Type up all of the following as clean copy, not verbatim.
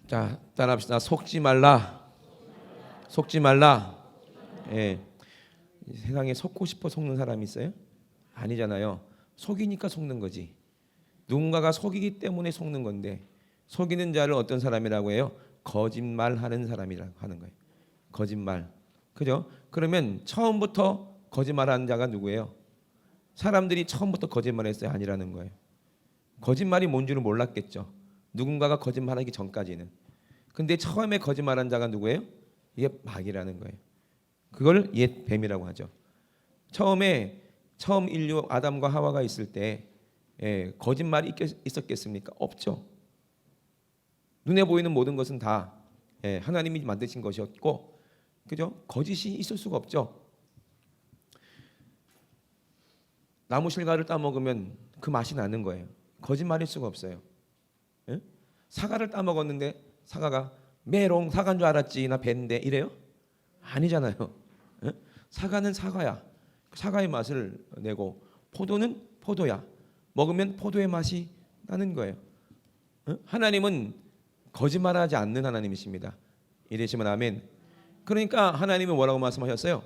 자, 따라합시다. 속지 말라. 속지 말라. 예. 세상에 속고 싶어 속는 사람이 있어요? 아니잖아요. 속이니까 속는 거지. 누군가가 속이기 때문에 속는 건데, 속이는 자를 어떤 사람이라고 해요? 거짓말하는 사람이라고 하는 거예요. 거짓말. 그죠? 그러면 처음부터 거짓말하는 자가 누구예요? 사람들이 처음부터 거짓말했어요? 아니라는 거예요. 거짓말이 뭔 줄은 몰랐겠죠. 누군가가 거짓말하기 전까지는. 근데 처음에 거짓말한 자가 누구예요? 이게 마귀라는 거예요. 그걸 옛 뱀이라고 하죠. 처음 인류 아담과 하와가 있을 때 거짓말이 있었겠습니까? 없죠. 눈에 보이는 모든 것은 다 하나님이 만드신 것이었고, 그죠? 거짓이 있을 수가 없죠. 나무 실과를 따먹으면 그 맛이 나는 거예요. 거짓말일 수가 없어요. 예? 사과를 따먹었는데 사과가 메롱 사과인 줄 알았지 나 뱉는데 이래요? 아니잖아요. 예? 사과는 사과야. 사과의 맛을 내고 포도는 포도야. 먹으면 포도의 맛이 나는 거예요. 예? 하나님은 거짓말하지 않는 하나님이십니다. 이러시면 아멘. 그러니까 하나님은 뭐라고 말씀하셨어요?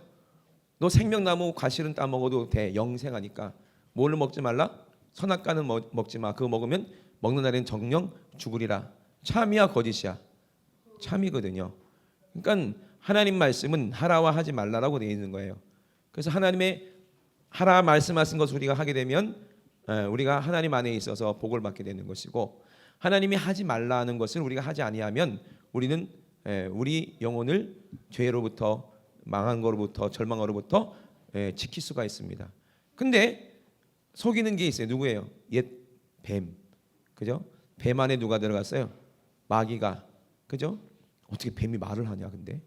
너 생명나무 과실은 따먹어도 돼. 영생하니까. 뭘 먹지 말라? 선악과는 먹지 마. 그거 먹으면 먹는 날엔 정령 죽으리라. 참이야 거짓이야? 참이거든요. 그러니까 하나님 말씀은 하라와 하지 말라라고 되어 있는 거예요. 그래서 하나님의 하라 말씀하신 것을 우리가 하게 되면 우리가 하나님 안에 있어서 복을 받게 되는 것이고, 하나님이 하지 말라 하는 것을 우리가 하지 아니하면 우리는 우리 영혼을 죄로부터, 망한 거로부터, 절망으로부터 지킬 수가 있습니다. 근데 속이는 게 있어요. 누구예요? 옛 뱀. 그죠? 뱀 안에 누가 들어갔어요? 마귀가. 그죠? 어떻게 뱀이 말을 하냐 근데?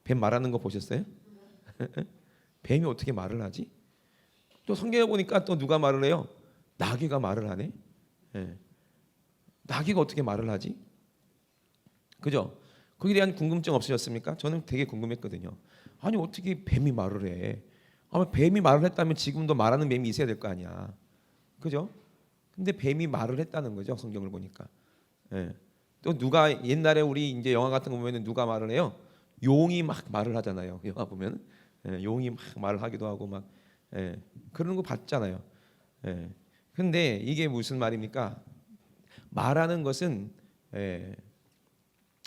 뱀 말하는 거 보셨어요? 뱀이 어떻게 말을 하지? 또 성경에 보니까 또 누가 말을 해요? 나귀가 말을 하네. 나귀가 어떻게 말을 하지? 그죠? 거기에 대한 궁금증 없으셨습니까? 저는 되게 궁금했거든요. 아니 어떻게 뱀이 말을 해? 아마 뱀이 말을 했다면 지금도 말하는 뱀이 있어야 될 거 아니야. 그죠? 근데 뱀이 말을 했다는 거죠. 성경을 보니까. 또 누가 옛날에 우리 이제 영화 같은 거 보면은 누가 말을 해요? 용이 막 말을 하잖아요. 영화 보면 용이 막 말을 하기도 하고 막 그런 거 봤잖아요. 근데 이게 무슨 말입니까? 말하는 것은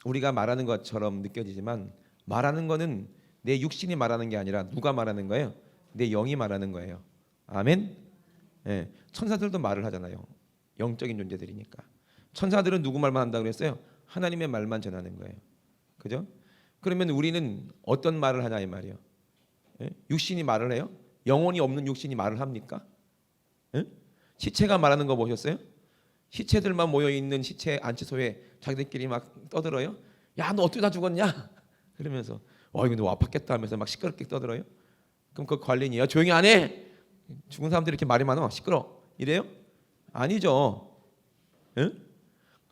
우리가 말하는 것처럼 느껴지지만 말하는 거는 내 육신이 말하는 게 아니라 누가 말하는 거예요? 내 영이 말하는 거예요. 아멘. 천사들도 말을 하잖아요. 영적인 존재들이니까. 천사들은 누구 말만 한다고 그랬어요? 하나님의 말만 전하는 거예요. 그죠? 그러면 우리는 어떤 말을 하냐 이 말이에요. 육신이 말을 해요? 영혼이 없는 육신이 말을 합니까? 시체가 말하는 거 보셨어요? 시체들만 모여 있는 시체 안치소에 자기들끼리 막 떠들어요. 야, 너 어떻게 다 죽었냐? 그러면서 이거 너 아팠겠다 하면서 막 시끄럽게 떠들어요. 그럼 그 관리인이야 조용히 안 해. 죽은 사람들이 이렇게 말이 많아. 시끄러. 이래요? 아니죠.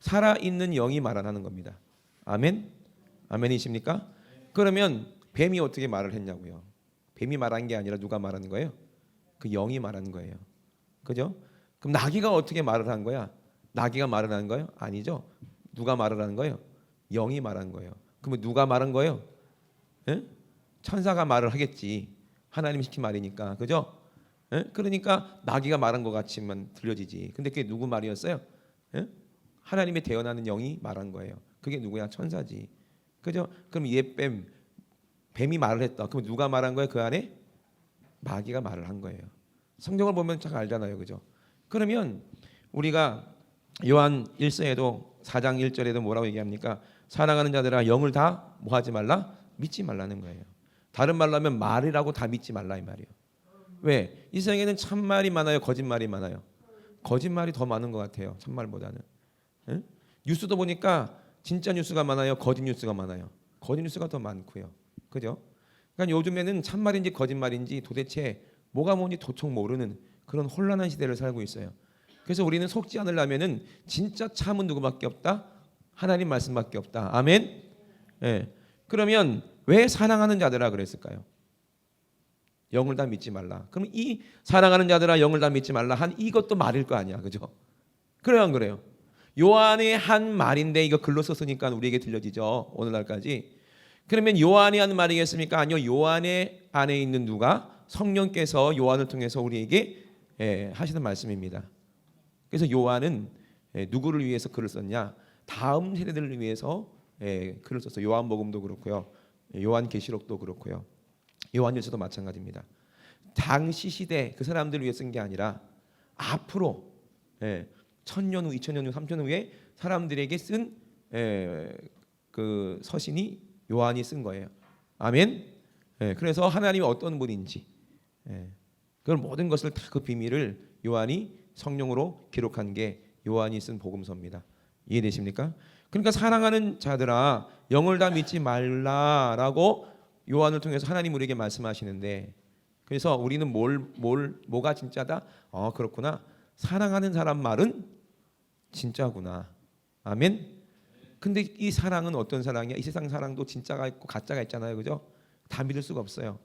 살아 있는 영이 말하는 겁니다. 아멘. 아멘이십니까? 그러면 뱀이 어떻게 말을 했냐고요? 뱀이 말한 게 아니라 누가 말하는 거예요? 그 영이 말하는 거예요. 그죠? 그럼 나귀가 어떻게 말을 한 거야? 나귀가 말을 하는 거예요? 아니죠. 누가 말을 하는 거예요? 영이 말한 거예요. 그러면 누가 말한 거예요? 천사가 말을 하겠지. 하나님 시킨 말이니까. 그죠? 그러니까 나귀가 말한 것 같이만 들려지지. 근데 그게 누구 말이었어요? 하나님의 대언하는 영이 말한 거예요. 그게 누구야? 천사지. 그죠? 그럼 뱀이 말을 했다. 그럼 누가 말한 거예요? 그 안에 마귀가 말을 한 거예요. 성경을 보면 잘 알잖아요. 그죠? 그러면 우리가 요한 1서에도 4장 1절에도 뭐라고 얘기합니까? 사랑하는 자들아 영을 다 뭐하지 말라? 믿지 말라는 거예요. 다른 말로 하면 말이라고 다 믿지 말라 이 말이에요. 왜? 이 세상에는 참말이 많아요? 거짓말이 많아요? 거짓말이 더 많은 것 같아요. 참말보다는. 뉴스도 보니까 진짜 뉴스가 많아요? 거짓 뉴스가 많아요? 거짓 뉴스가 더 많고요. 그죠? 그러니까 요즘에는 참말인지 거짓말인지 도대체 뭐가 뭔지 도통 모르는 그런 혼란한 시대를 살고 있어요. 그래서 우리는 속지 않으려면은 진짜 참은 누구밖에 없다? 하나님 말씀밖에 없다. 아멘. 그러면 왜 사랑하는 자들아 그랬을까요? 영을 다 믿지 말라. 그럼 이 사랑하는 자들아 영을 다 믿지 말라 한 이것도 말일 거 아니야. 그죠? 그래요 안 그래요? 요한의 한 말인데 이거 글로 썼으니까 우리에게 들려지죠. 오늘날까지. 그러면 요한이 한 말이겠습니까? 아니요. 요한의 안에 있는 누가? 성령께서 요한을 통해서 우리에게 하시는 말씀입니다. 그래서 요한은 누구를 위해서 글을 썼냐? 다음 세대들을 위해서 글을 썼어요. 요한복음도 그렇고요. 요한계시록도 그렇고요. 요한일서도 마찬가지입니다. 당시 시대 그 사람들을 위해 쓴 게 아니라 앞으로 1000년 후, 2000년 후, 3000년 후에 사람들에게 쓴 그 서신이 요한이 쓴 거예요. 아멘. 그래서 하나님이 어떤 분인지 그걸 모든 것을 다 그 비밀을 요한이 성령으로 기록한 게 요한이 쓴 복음서입니다. 이해되십니까? 그러니까 사랑하는 자들아 영을 다 믿지 말라라고 요한을 통해서 하나님 우리에게 말씀하시는데, 그래서 우리는 뭐가 진짜다? 그렇구나. 사랑하는 사람 말은 진짜구나. 아멘. 근데 이 사랑은 어떤 사랑이야? 이 세상 사랑도 진짜가 있고 가짜가 있잖아요. 그죠? 다 믿을 수가 없어요.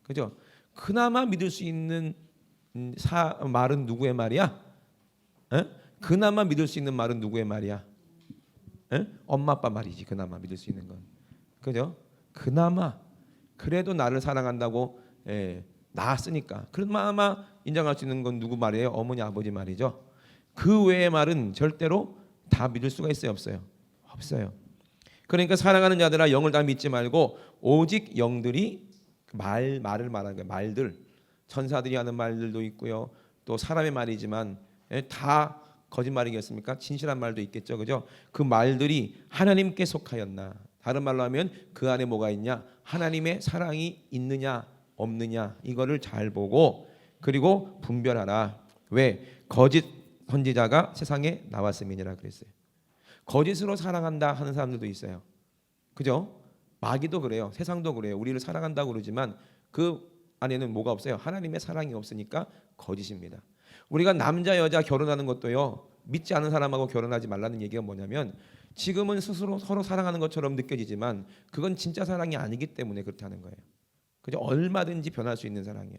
그죠? 그나마 믿을 수 있는 말은 누구의 말이야? 그나마 믿을 수 있는 말은 누구의 말이야? 엄마 아빠 말이지. 그나마 믿을 수 있는 건. 그죠? 그나마 그래도 나를 사랑한다고 낳았으니까 그나마 인정할 수 있는 건 누구 말이에요? 어머니 아버지 말이죠. 그 외의 말은 절대로 다 믿을 수가 있어요? 없어요? 없어요. 그러니까 사랑하는 자들아 영을 다 믿지 말고 오직 영들이 말을 말하는 거예요. 말들, 천사들이 하는 말들도 있고요. 또 사람의 말이지만 다 거짓말이겠습니까? 진실한 말도 있겠죠. 그죠? 그 말들이 하나님께 속하였나? 다른 말로 하면 그 안에 뭐가 있냐? 하나님의 사랑이 있느냐 없느냐 이거를 잘 보고 그리고 분별하라. 왜? 거짓 선지자가 세상에 나왔음이니라 그랬어요. 거짓으로 사랑한다 하는 사람들도 있어요. 그죠? 마귀도 그래요. 세상도 그래요. 우리를 사랑한다고 그러지만 그 안에는 뭐가 없어요? 하나님의 사랑이 없으니까 거짓입니다. 우리가 남자 여자 결혼하는 것도요, 믿지 않은 사람하고 결혼하지 말라는 얘기가 뭐냐면 지금은 스스로 서로 사랑하는 것처럼 느껴지지만 그건 진짜 사랑이 아니기 때문에 그렇다는 거예요. 그죠? 얼마든지 변할 수 있는 사랑이에요.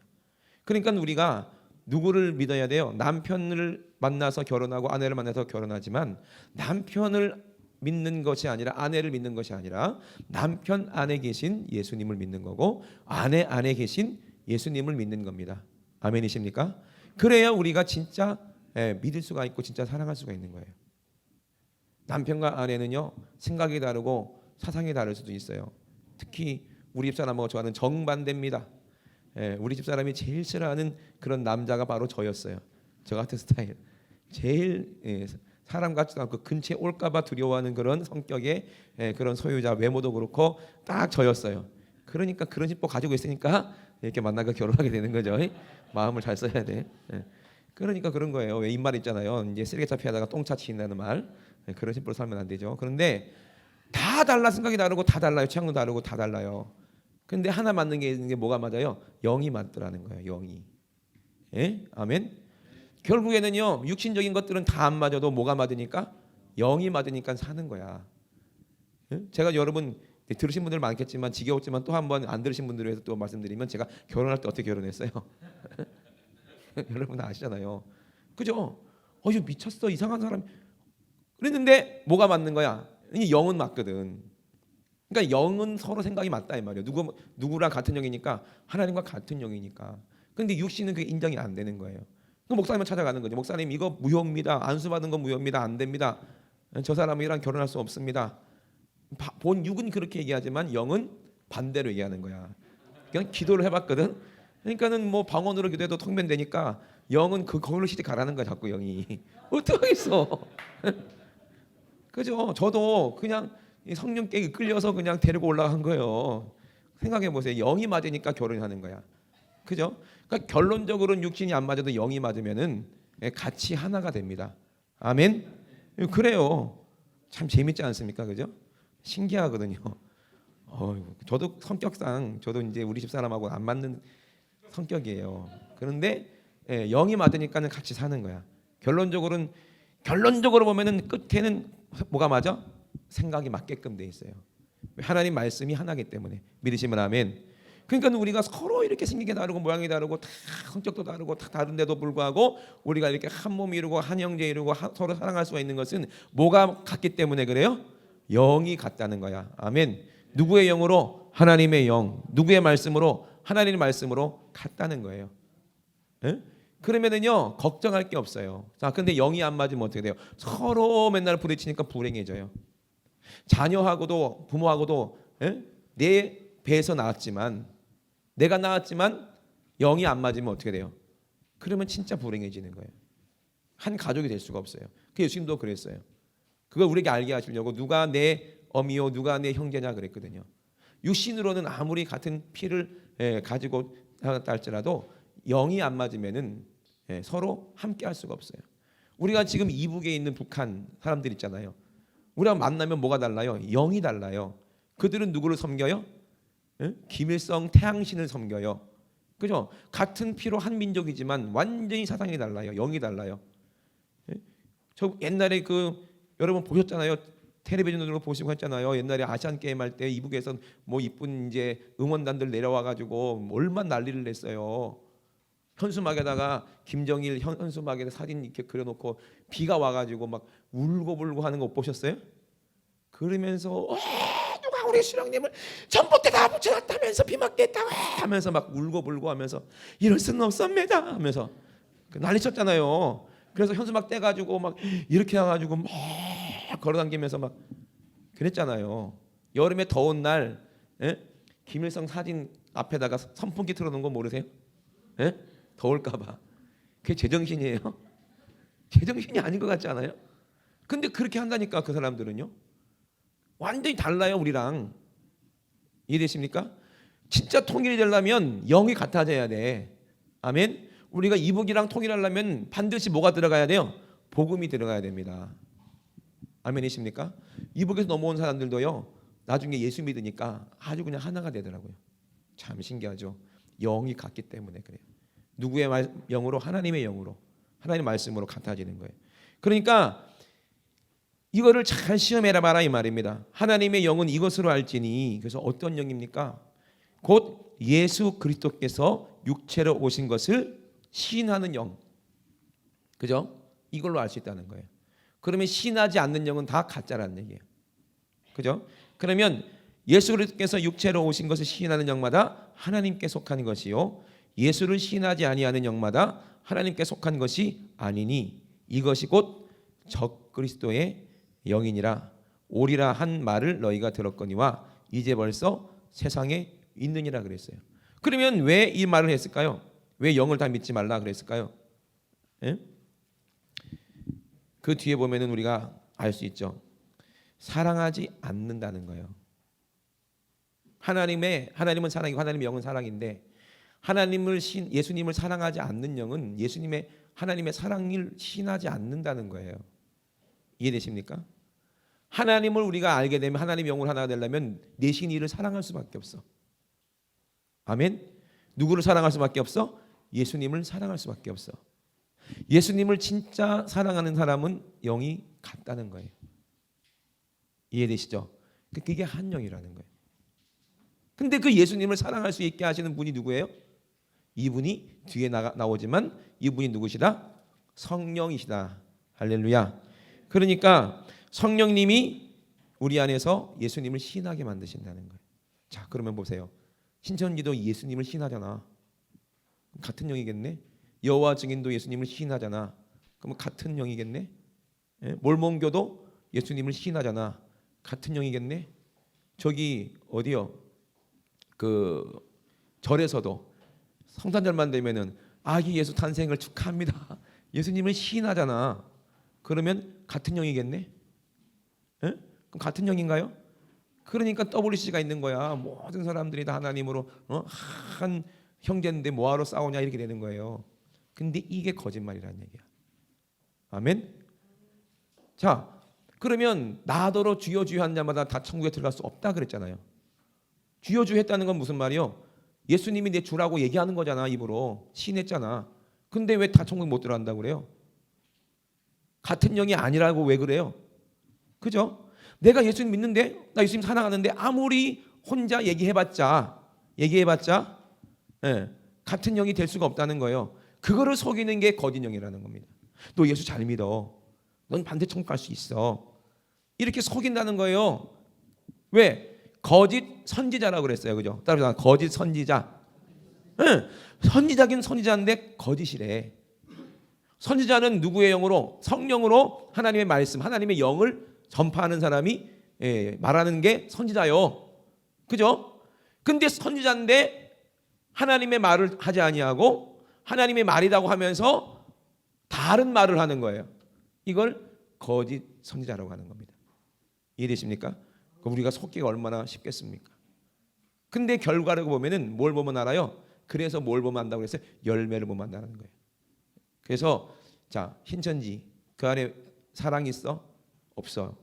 그러니까 우리가 누구를 믿어야 돼요? 남편을 만나서 결혼하고 아내를 만나서 결혼하지만 남편을 믿는 것이 아니라 아내를 믿는 것이 아니라 남편 안에 계신 예수님을 믿는 거고 아내 안에 계신 예수님을 믿는 겁니다. 아멘이십니까? 그래야 우리가 진짜 믿을 수가 있고 진짜 사랑할 수가 있는 거예요. 남편과 아내는요 생각이 다르고 사상이 다를 수도 있어요. 특히 우리 집사람하고 저와는 정반대입니다. 우리 집사람이 제일 싫어하는 그런 남자가 바로 저였어요. 저 같은 스타일. 제일 사람 같지도 않고 근처에 올까봐 두려워하는 그런 성격의 그런 소유자, 외모도 그렇고 딱 저였어요. 그러니까 그런 심보 가지고 있으니까 이렇게 만나서 결혼하게 되는 거죠. 마음을 잘 써야 돼. 그러니까 그런 거예요. 왜 입말 있잖아요. 이제 쓰레기차 피하다가 똥차 치인다는 말. 그런 심보로 살면 안 되죠. 그런데 다 달라. 생각이 다르고 다 달라요. 취향도 다르고 다 달라요. 근데 하나 맞는 게 있는 게 뭐가 맞아요? 영이 맞더라는 거예요. 영이. 아멘. 결국에는요 육신적인 것들은 다 안 맞아도 뭐가 맞으니까? 영이 맞으니까 사는 거야. 제가 여러분 들으신 분들 많겠지만 지겨웠지만 또 한 번 안 들으신 분들을 위해서 또 말씀드리면 제가 결혼할 때 어떻게 결혼했어요? 여러분 아시잖아요. 그죠? 이거 미쳤어 이상한 사람. 그랬는데 뭐가 맞는 거야? 영은 맞거든. 그러니까 영은 서로 생각이 맞다 이 말이에요. 누구랑 같은 영이니까 하나님과 같은 영이니까. 근데 육신은 그게 인정이 안 되는 거예요. 그 목사님을 찾아가는 거죠. 목사님 이거 무효입니다. 안수받은 건 무효입니다. 안 됩니다. 저 사람이랑 결혼할 수 없습니다. 본 육은 그렇게 얘기하지만 영은 반대로 얘기하는 거야. 그냥 기도를 해봤거든. 그러니까는 뭐 방언으로 기도해도 통변되니까 영은 거기로 시집 가라는 거야. 자꾸 영이. 어떡하겠어. 그죠? 저도 그냥 성령께 이끌려서 그냥 데리고 올라간 거예요. 생각해 보세요. 영이 맞으니까 결혼하는 거야. 그죠? 그러니까 결론적으로는 육신이 안 맞아도 영이 맞으면은 같이 하나가 됩니다. 아멘. 그래요. 참 재밌지 않습니까? 그죠? 신기하거든요. 저도 성격상 저도 이제 우리 집 사람하고 안 맞는 성격이에요. 그런데 영이 맞으니까는 같이 사는 거야. 결론적으로 보면은 끝에는 뭐가 맞아? 생각이 맞게끔 돼 있어요. 하나님 말씀이 하나기 때문에 믿으시면 아멘. 그러니까 우리가 서로 이렇게 생긴 게 다르고 모양이 다르고 다 성격도 다르고 다 다른데도 불구하고 우리가 이렇게 한 몸 이루고 한 형제 이루고 서로 사랑할 수가 있는 것은 뭐가 같기 때문에 그래요? 영이 같다는 거야. 아멘. 누구의 영으로? 하나님의 영. 누구의 말씀으로? 하나님의 말씀으로 같다는 거예요. 에? 그러면은요 걱정할 게 없어요. 자, 근데 영이 안 맞으면 어떻게 돼요? 서로 맨날 부딪히니까 불행해져요. 자녀하고도 부모하고도 내 배에서 나왔지만 내가 나왔지만 영이 안 맞으면 어떻게 돼요? 그러면 진짜 불행해지는 거예요. 한 가족이 될 수가 없어요. 그 예수님도 그랬어요. 그걸 우리에게 알게 하시려고 누가 내 어미요 누가 내 형제냐 그랬거든요. 육신으로는 아무리 같은 피를 가지고 살았다 할지라도 영이 안 맞으면은 서로 함께 할 수가 없어요. 우리가 지금 이북에 있는 북한 사람들 있잖아요. 우리가 만나면 뭐가 달라요? 영이 달라요. 그들은 누구를 섬겨요? 김일성 태양신을 섬겨요. 그죠? 같은 피로 한 민족이지만 완전히 사상이 달라요. 영이 달라요. 저 옛날에 여러분 보셨잖아요. 텔레비전으로 보시고 했잖아요. 옛날에 아시안 게임 할 때 이북에서 뭐 이쁜 이제 응원단들 내려와 가지고 얼마나 난리를 냈어요. 현수막에다가 김정일 현수막에다 사진 이렇게 그려놓고 비가 와가지고 막 울고불고 하는 거 보셨어요? 그러면서 누가 우리 수령님을 전봇대다 붙여놨다면서 비 맞겠다고 하면서 막 울고불고 하면서 이럴 수는 없습니다 하면서 난리쳤잖아요. 그래서 현수막 떼가지고 막 이렇게 해가지고 막 걸어다니면서 막 그랬잖아요. 여름에 더운 날 김일성 사진 앞에다가 선풍기 틀어놓은 거 모르세요? 더울까봐. 그게 제정신이에요? 제정신이 아닌 것 같지 않아요? 근데 그렇게 한다니까 그 사람들은요. 완전히 달라요 우리랑. 이해되십니까? 진짜 통일이 되려면 영이 같아져야 돼. 아멘. 우리가 이북이랑 통일하려면 반드시 뭐가 들어가야 돼요? 복음이 들어가야 됩니다. 아멘이십니까? 이북에서 넘어온 사람들도요 나중에 예수 믿으니까 아주 그냥 하나가 되더라고요. 참 신기하죠. 영이 같기 때문에 그래요. 누구의 영으로? 하나님의 영으로, 하나님의 말씀으로 같아지는 거예요. 그러니까 이거를 잘 시험해라 봐라 이 말입니다. 하나님의 영은 이것으로 알지니. 그래서 어떤 영입니까? 곧 예수 그리스도께서 육체로 오신 것을 시인하는 영. 그죠? 이걸로 알 수 있다는 거예요. 그러면 시인하지 않는 영은 다 가짜라는 얘기예요. 그죠? 그러면 예수 그리스도께서 육체로 오신 것을 시인하는 영마다 하나님께 속한 것이요 예수를 시인하지 아니하는 영마다 하나님께 속한 것이 아니니 이것이 곧 적그리스도의 영이니라. 오리라 한 말을 너희가 들었거니와 이제 벌써 세상에 있느니라 그랬어요. 그러면 왜 이 말을 했을까요? 왜 영을 다 믿지 말라 그랬을까요? 그 뒤에 보면은 우리가 알 수 있죠. 사랑하지 않는다는 거예요. 하나님은 사랑이고 하나님의 영은 사랑인데 예수님을 사랑하지 않는 영은 하나님의 사랑을 시인하지 않는다는 거예요. 이해되십니까? 하나님을 우리가 알게 되면 하나님의 영을 하나가 되려면 내 신이를 사랑할 수밖에 없어. 아멘. 누구를 사랑할 수밖에 없어? 예수님을 사랑할 수밖에 없어. 예수님을 진짜 사랑하는 사람은 영이 같다는 거예요. 이해되시죠? 그게 한 영이라는 거예요. 근데 그 예수님을 사랑할 수 있게 하시는 분이 누구예요? 이분이 뒤에 나오지만 이분이 누구시다? 성령이시다. 할렐루야. 그러니까 성령님이 우리 안에서 예수님을 시인하게 만드신다는 거예요. 자, 그러면 보세요. 신천지도 예수님을 시인하잖아. 같은 영이겠네. 여호와 증인도 예수님을 시인하잖아. 그러면 같은 영이겠네. 몰몬교도 예수님을 시인하잖아. 같은 영이겠네. 저기 어디요? 절에서도 성탄절만 되면은 아기 예수 탄생을 축하합니다. 예수님을 시인하잖아. 그러면 같은 영이겠네. 그럼 같은 영인가요? 그러니까 WC가 있는 거야. 모든 사람들이 다 하나님으로 한 형제인데 뭐하러 싸우냐 이렇게 되는 거예요. 근데 이게 거짓말이라는 얘기야. 아멘. 자, 그러면 나더러 주여 주여 한 자마다 다 천국에 들어갈 수 없다 그랬잖아요. 주여 주여 했다는 건 무슨 말이요? 예수님이 내 주라고 얘기하는 거잖아. 입으로 시인했잖아. 근데 왜 다 천국 못 들어간다고 그래요? 같은 영이 아니라고 왜 그래요? 그죠? 내가 예수님 믿는데 나 예수님 사랑하는데 아무리 혼자 얘기해봤자 얘기해봤자 같은 영이 될 수가 없다는 거예요. 그거를 속이는 게 거짓 영이라는 겁니다. 너 예수 잘 믿어. 넌 반대 천국 갈 수 있어. 이렇게 속인다는 거예요. 왜? 거짓 선지자라고 그랬어요. 그죠? 따라서 거짓 선지자. 선지자긴 선지자인데 거짓이래. 선지자는 누구의 영으로? 성령으로 하나님의 말씀, 하나님의 영을 전파하는 사람이 말하는 게 선지자요. 그죠? 근데 선지자인데 하나님의 말을 하지 아니하고 하나님의 말이라고 하면서 다른 말을 하는 거예요. 이걸 거짓 선지자라고 하는 겁니다. 이해되십니까? 우리가 속기가 얼마나 쉽겠습니까? 근데 결과를 보면은 뭘 보면 알아요? 그래서 뭘 보면 안다고 그랬어요? 열매를 보면 안다는 거예요. 그래서 자, 흰천지 그 안에 사랑이 있어? 없어.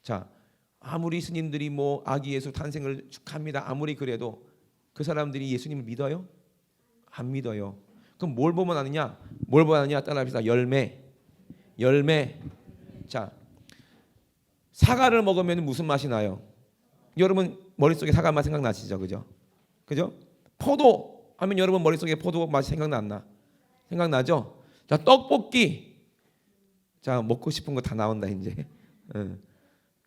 자, 아무리 스님들이 뭐 아기 예수 탄생을 축하합니다. 아무리 그래도 그 사람들이 예수님을 믿어요? 안 믿어요. 그럼 뭘 보면 아느냐? 뭘 보면 아느냐? 따라합시다. 열매. 자, 사과를 먹으면 무슨 맛이 나요? 여러분 머릿속에 사과 맛 생각나시죠? 그죠? 포도 하면 여러분 머릿속에 포도 맛이 생각났나? 생각나죠? 자, 떡볶이. 자, 먹고 싶은 거 다 나온다 이제.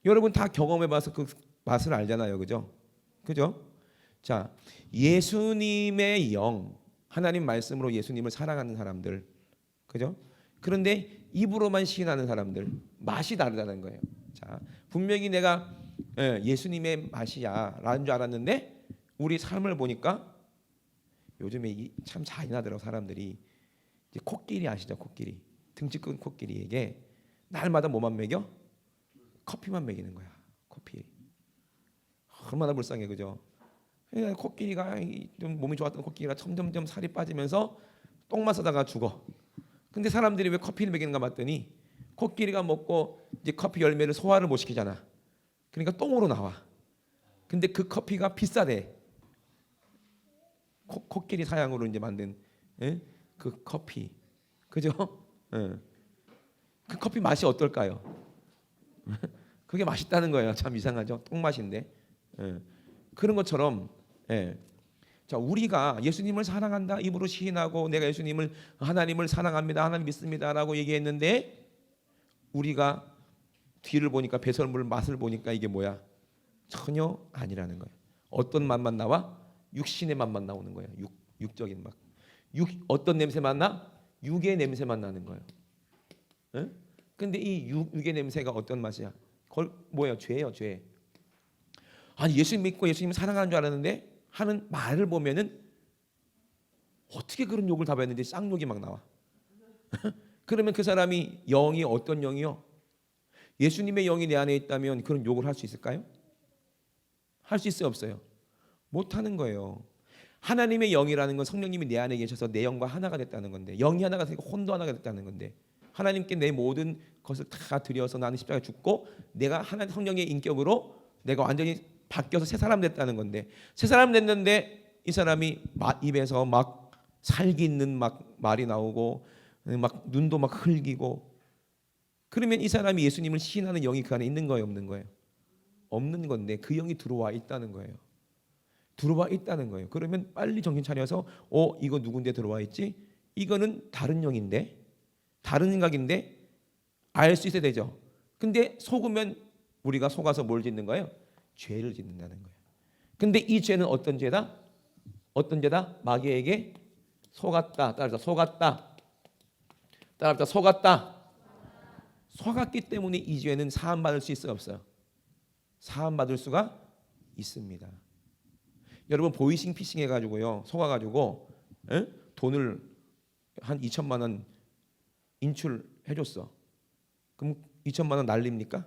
여러분 다 경험해봐서 그 맛을 알잖아요. 그죠? 자, 예수님의 영, 하나님 말씀으로 예수님을 사랑하는 사람들, 그죠? 그런데 입으로만 시인하는 사람들 맛이 다르다는 거예요. 자, 분명히 내가 예수님의 맛이야 라는 줄 알았는데 우리 삶을 보니까 요즘에 참 잔인하더라고. 사람들이 이제 코끼리 아시죠? 코끼리, 등치 큰 코끼리에게 날마다 뭐만 먹여? 커피만 먹이는 거야. 커피. 얼마나 불쌍해. 그죠? 코끼리가 좀 몸이 좋았던 코끼리가 점점점 살이 빠지면서 똥만 싸다가 죽어. 근데 사람들이 왜 커피를 먹이는가 봤더니 코끼리가 먹고 이제 커피 열매를 소화를 못 시키잖아. 그러니까 똥으로 나와. 근데 그 커피가 비싸대. 코끼리 사양으로 이제 만든 그 커피. 그죠? 그 커피 맛이 어떨까요? 그게 맛있다는 거예요. 참 이상하죠? 똥 맛인데. 그런 것처럼 자, 우리가 예수님을 사랑한다 입으로 시인하고 내가 예수님을 하나님을 사랑합니다. 하나님 믿습니다라고 얘기했는데 우리가 뒤를 보니까 배설물 맛을 보니까 이게 뭐야? 전혀 아니라는 거예요. 어떤 맛만 나와? 육신의 맛만 나오는 거예요. 육적인 맛. 어떤 냄새만 나? 육의 냄새만 나는 거예요. 근데 이 육의 냄새가 어떤 맛이야? 그걸 뭐예요? 죄예요, 죄. 아니 예수 믿고 예수님 사랑하는 줄 알았는데 하는 말을 보면은 어떻게 그런 욕을 다 봤는데 쌍욕이 막 나와. 그러면 그 사람이 영이 어떤 영이요? 예수님의 영이 내 안에 있다면 그런 욕을 할 수 있을까요? 할 수 있어요, 없어요? 못하는 거예요. 하나님의 영이라는 건 성령님이 내 안에 계셔서 내 영과 하나가 됐다는 건데, 영이 하나가 되고 혼도 하나가 됐다는 건데, 하나님께 내 모든 것을 다 드려서 나는 십자가에 죽고 내가 하나님 성령의 인격으로 내가 완전히 바뀌어서 새 사람 됐다는 건데, 새 사람 됐는데 이 사람이 입에서 막 살기 있는 막 말이 나오고 막 눈도 막 흘기고, 그러면 이 사람이 예수님을 시인하는 영이 그 안에 있는 거예요, 없는 거예요? 없는 건데 그 영이 들어와 있다는 거예요. 들어와 있다는 거예요. 그러면 빨리 정신 차려서 이거 누군데 들어와 있지? 이거는 다른 영인데, 다른 생각인데 알 수 있어야 되죠. 근데 속으면 우리가 속아서 뭘 짓는 거예요? 죄를 짓는다는 거예요. 근데 이 죄는 어떤 죄다? 어떤 죄다? 마귀에게 속았다. 따라서 속았다. 따라서 속았다. 속았기 때문에 이 죄는 사함받을 수 있어요, 없어요? 사함받을 수가 있습니다. 여러분 보이싱 피싱 해가지고요, 속아가지고 돈을 한 2천만 원 인출해줬어. 그럼 2천만 원 날립니까?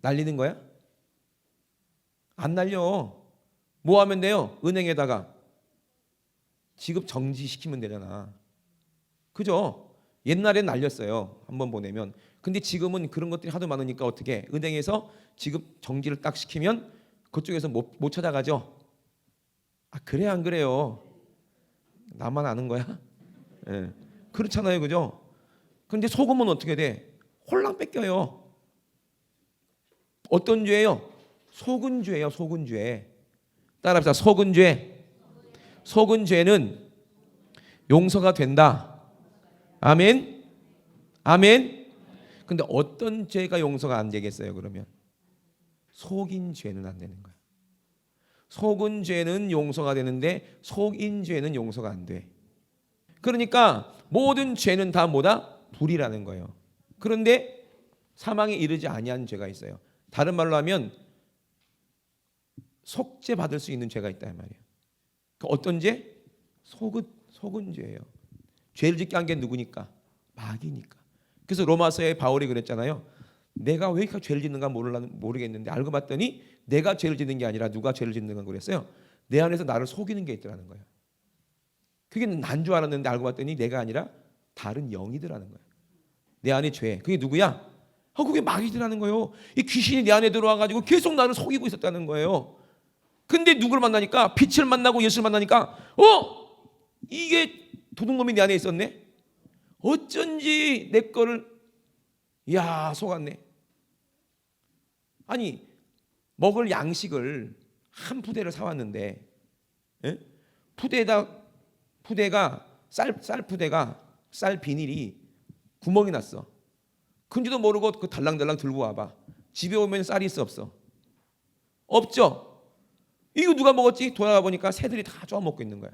날리는 거야? 안 날려. 뭐 하면 돼요? 은행에다가 지급 정지시키면 되잖아. 그죠? 옛날엔 날렸어요. 한번 보내면. 근데 지금은 그런 것들이 하도 많으니까 어떻게? 은행에서 지급 정지를 딱 시키면 그쪽에서 못 찾아가죠. 아, 그래 안 그래요? 나만 아는 거야? 예. 그렇잖아요, 그죠? 근데 속으면 어떻게 돼? 홀랑 뺏겨요. 어떤 죄예요? 속은 죄예요, 속은 죄. 따라합시다. 속은 죄. 속은 죄는 용서가 된다. 아멘. 아멘. 근데 어떤 죄가 용서가 안 되겠어요? 그러면 속인 죄는 안 되는 거야. 속은 죄는 용서가 되는데 속인 죄는 용서가 안 돼. 그러니까 모든 죄는 다 뭐다? 불이라는 거예요. 그런데 사망에 이르지 아니한 죄가 있어요. 다른 말로 하면 속죄 받을 수 있는 죄가 있다 이 말이에요. 그 어떤 죄? 속은 죄예요. 죄를 짓게 한 게 누구니까? 마귀니까. 그래서 로마서에 바울이 그랬잖아요. 내가 왜 이렇게 죄를 짓는가 모르겠는데 알고 봤더니 내가 죄를 짓는 게 아니라 누가 죄를 짓는 건 그랬어요. 내 안에서 나를 속이는 게 있더라는 거예요. 그게 난 줄 알았는데 알고 봤더니 내가 아니라 다른 영이더라는 거예요. 내 안에 죄. 그게 누구야? 그게 마귀더라는 거예요. 이 귀신이 내 안에 들어와가지고 계속 나를 속이고 있었다는 거예요. 근데 누구를 만나니까 빛을 만나고 예수를 만나니까 이게 도둑놈이 내 안에 있었네. 어쩐지 내 거를 속았네. 아니 먹을 양식을 한 푸대를 사왔는데 푸대가 쌀 비닐이 구멍이 났어. 근지도 모르고 그 달랑달랑 들고 와봐. 집에 오면 쌀이 있어 없어? 없죠. 이거 누가 먹었지? 돌아가 보니까 새들이 다 쪼아먹고 있는 거야.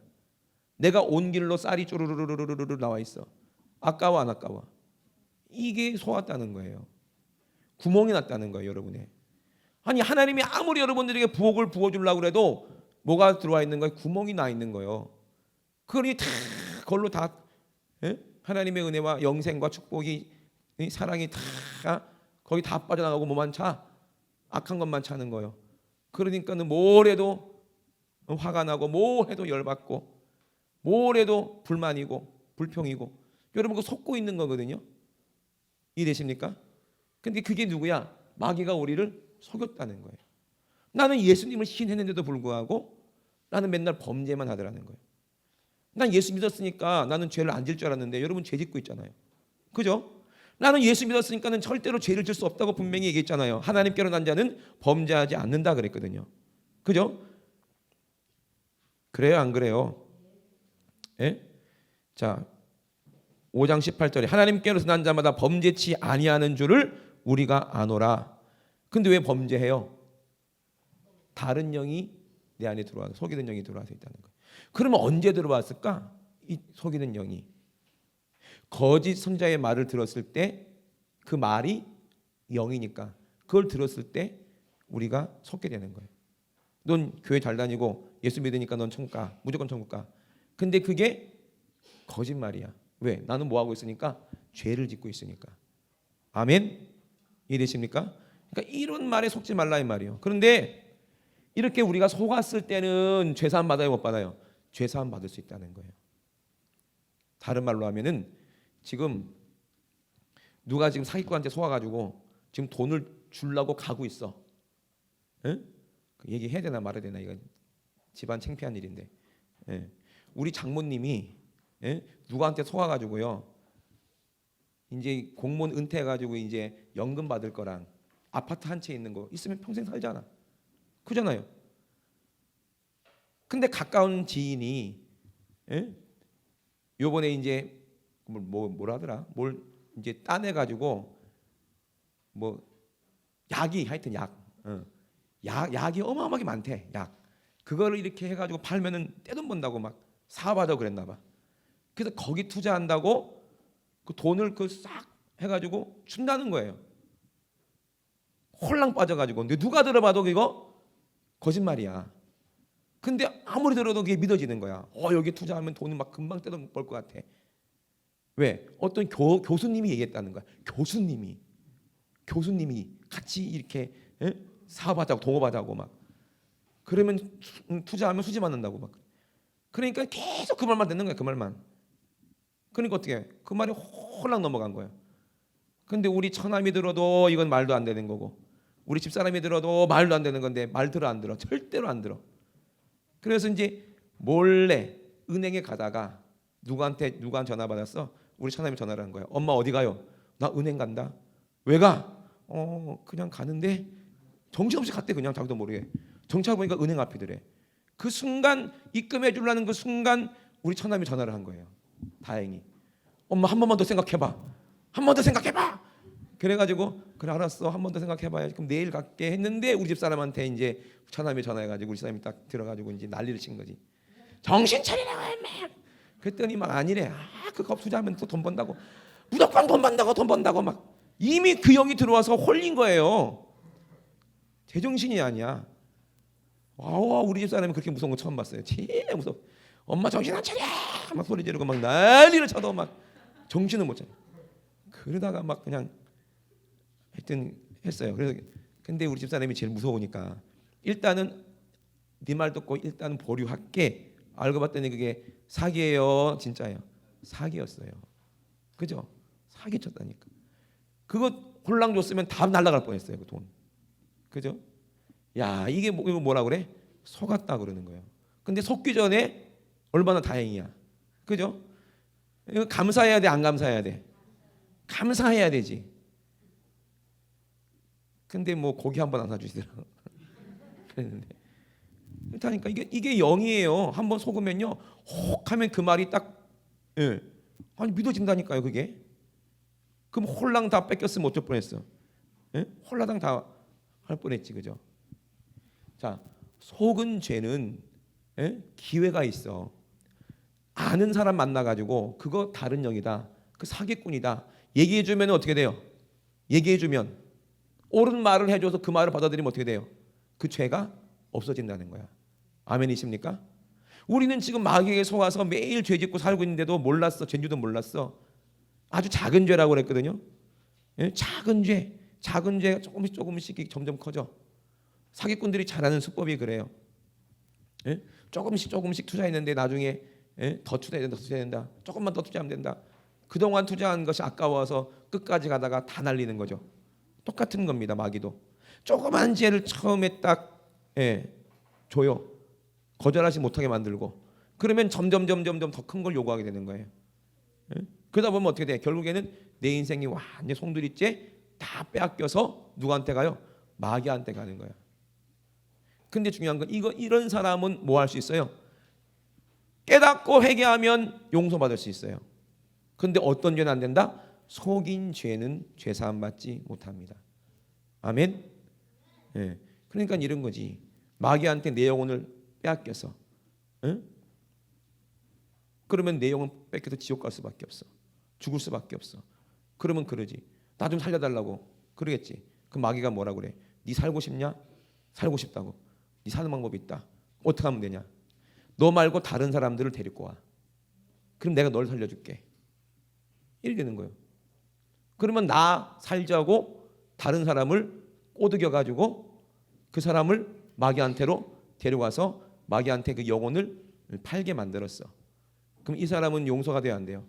내가 온 길로 쌀이 쪼르르르르르 나와 있어. 아까워 안 아까워? 이게 속았다는 거예요. 구멍이 났다는 거예요, 여러분의. 아니 하나님이 아무리 여러분들에게 부엌을 부어주려고 해도 뭐가 들어와 있는 거예요? 구멍이 나 있는 거예요. 그러니 다 그걸로 다 하나님의 은혜와 영생과 축복이 사랑이 다 거기 다 빠져나가고 뭐만 차? 악한 것만 차는 거예요. 그러니까는 뭘 해도 화가 나고 뭘 해도 열받고 뭘 해도 불만이고 불평이고 여러분 그거 속고 있는 거거든요. 이해되십니까? 근데 그게 누구야? 마귀가 우리를 속였다는 거예요. 나는 예수님을 신했는데도 불구하고 나는 맨날 범죄만 하더라는 거예요. 난 예수 믿었으니까 나는 죄를 안 질 줄 알았는데 여러분 죄 짓고 있잖아요. 그죠? 나는 예수 믿었으니까는 절대로 죄를 질 수 없다고 분명히 얘기했잖아요. 하나님께로 난 자는 범죄하지 않는다 그랬거든요. 그죠? 그래요 안 그래요? 예? 자 5장 18절에 하나님께로서 난 자마다 범죄치 아니하는 줄을 우리가 아노라. 근데 왜 범죄해요? 다른 영이 내 안에 들어와서 속이는 영이 들어와서 있다는 거예요. 그러면 언제 들어왔을까? 이 속이는 영이 거짓 선자의 말을 들었을 때 그 말이 영이니까 그걸 들었을 때 우리가 속게 되는 거예요. 넌 교회 잘 다니고 예수 믿으니까 넌 천국 가. 무조건 천국 가. 근데 그게 거짓말이야. 왜? 나는 뭐 하고 있으니까 죄를 짓고 있으니까. 아멘? 이해되십니까? 그러니까 이런 말에 속지 말라 이 말이에요. 그런데 이렇게 우리가 속았을 때는 죄사함 받아요 못 받아요? 죄사함 받을 수 있다는 거예요. 다른 말로 하면은 지금 누가 지금 사기꾼한테 속아가지고 지금 돈을 주려고 가고 있어. 응? 얘기해야 되나 말아야 되나 이건 집안 창피한 일인데. 예. 우리 장모님이 누구한테 속아가지고요. 이제 공무원 은퇴해가지고 이제 연금 받을 거랑 아파트 한 채 있는 거 있으면 평생 살잖아. 그잖아요. 근데 가까운 지인이 요번에 이제 뭐라 하더라? 뭘 이제 따내 가지고 뭐 약이 하여튼 약이 어마어마하게 많대. 약. 그거를 이렇게 해 가지고 팔면은 떼돈 번다고 막 사업하자고 그랬나 봐. 그래서 거기 투자한다고 그 돈을 그 싹 해 가지고 준다는 거예요. 홀랑 빠져 가지고. 근데 누가 들어봐도 그거 거짓말이야. 근데 아무리 들어도 그게 믿어지는 거야. 여기 투자하면 돈을 막 금방 떼돈 벌 것 같아. 왜? 어떤 교수님이 얘기했다는 거야. 교수님이 같이 이렇게 사업하자고 동업하자고 막 그러면 투자하면 수지 받는다고 막. 그러니까 계속 그 말만 듣는 거야. 그 말만. 그러니까 어떻게 해? 그 말이 홀랑 넘어간 거야. 근데 우리 처남이 들어도 이건 말도 안 되는 거고 우리 집사람이 들어도 말도 안 되는 건데 말 들어 안 들어? 절대로 안 들어. 그래서 이제 몰래 은행에 가다가 누가 전화 받았어? 우리 처남이 전화를 한 거야. 엄마 어디 가요? 나 은행 간다. 왜 가? 그냥 가는데 정신없이 갔대. 그냥 자기도 모르게. 정차 보니까 은행 앞이더래. 그 순간 입금해 주려는 그 순간 우리 처남이 전화를 한 거예요. 다행히. 엄마 한 번만 더 생각해봐. 한 번 더 생각해봐. 그래가지고 그래 알았어 한 번 더 생각해봐야지. 그럼 내일 갈게 했는데 우리 집 사람한테 이제 처남이 전화해가지고 우리 사람이 딱 들어가지고 이제 난리를 친 거지. 정신 차리라고 막. 그랬더니 막 아니래. 그거 투자하면 또 돈 번다고. 무조건 돈 번다고 막. 이미 그 영이 들어와서 홀린 거예요. 제정신이 아니야. 우리 집 사람이 그렇게 무서운 거 처음 봤어요. 진짜 무서워. 엄마 정신 안 차려 막 소리 지르고 막 난리를 쳐도 막 정신을 못 차려. 그러다가 막 그냥 하여튼 했어요. 그래서 근데 우리 집 사람이 제일 무서우니까 일단은 네 말 듣고 일단은 보류할게. 알고 봤더니 그게 사기예요, 진짜예요. 사기였어요. 그죠? 사기 쳤다니까. 그거 홀랑 줬으면 다 날라갈 뻔했어요, 그 돈. 그죠? 야, 이게 이거 뭐라 그래? 속았다 그러는 거예요. 근데 속기 전에 얼마나 다행이야. 그죠? 이거 감사해야 돼, 안 감사해야 돼? 감사해야 되지. 근데 뭐 고기 한 번 안 사주시더라고. 그랬는데 그러니까 이게 영이에요. 한번 속으면요, 혹하면 그 말이 딱 아니 믿어진다니까요, 그게. 그럼 홀랑 다 뺏겼으면 어쩔 뻔했어. 홀라당 다 할 뻔했지, 그죠? 자, 속은 죄는 기회가 있어. 아는 사람 만나가지고 그거 다른 영이다, 그 사기꾼이다 얘기해주면 어떻게 돼요? 얘기해주면 옳은 말을 해줘서 그 말을 받아들이면 어떻게 돼요? 그 죄가 없어진다는 거야. 아멘이십니까? 우리는 지금 마귀에게 속아서 매일 죄 짓고 살고 있는데도 몰랐어. 죄인지도 몰랐어. 아주 작은 죄라고 그랬거든요. 작은 죄가 조금씩 점점 커져. 사기꾼들이 잘하는 수법이 그래요. 조금씩 투자했는데 나중에 더 투자해야 된다. 조금만 더 투자하면 된다. 그동안 투자한 것이 아까워서 끝까지 가다가 다 날리는 거죠. 똑같은 겁니다. 마귀도 조그만 죄를 처음에 딱 줘요. 거절하지 못하게 만들고 그러면 점점 더 큰 걸 요구하게 되는 거예요. 그러다 보면 어떻게 돼? 결국에는 내 인생이 완전 송두리째 다 빼앗겨서 누구한테 가요? 마귀한테 가는 거야. 근데 중요한 건 이런 사람은 뭐 할 수 있어요? 깨닫고 회개하면 용서받을 수 있어요. 근데 어떤 죄는 안 된다? 속인 죄는 죄사함 받지 못합니다. 아멘. 그러니까 이런 거지. 마귀한테 내 영혼을 빼앗겨서, 그러면 내 영혼 뺏겨서 지옥 갈 수밖에 없어. 죽을 수밖에 없어. 그러면 그러지. 나 좀 살려달라고 그러겠지. 그 마귀가 뭐라 그래? 네 살고 싶냐? 살고 싶다고. 네 사는 방법이 있다. 어떻게 하면 되냐? 너 말고 다른 사람들을 데리고 와. 그럼 내가 널 살려줄게. 이렇게 되는 거예요. 그러면 나 살자고 다른 사람을 꼬드겨 가지고 그 사람을 마귀한테로 데려가서 마귀한테 그 영혼을 팔게 만들었어. 그럼 이 사람은 용서가 돼야 안 돼요?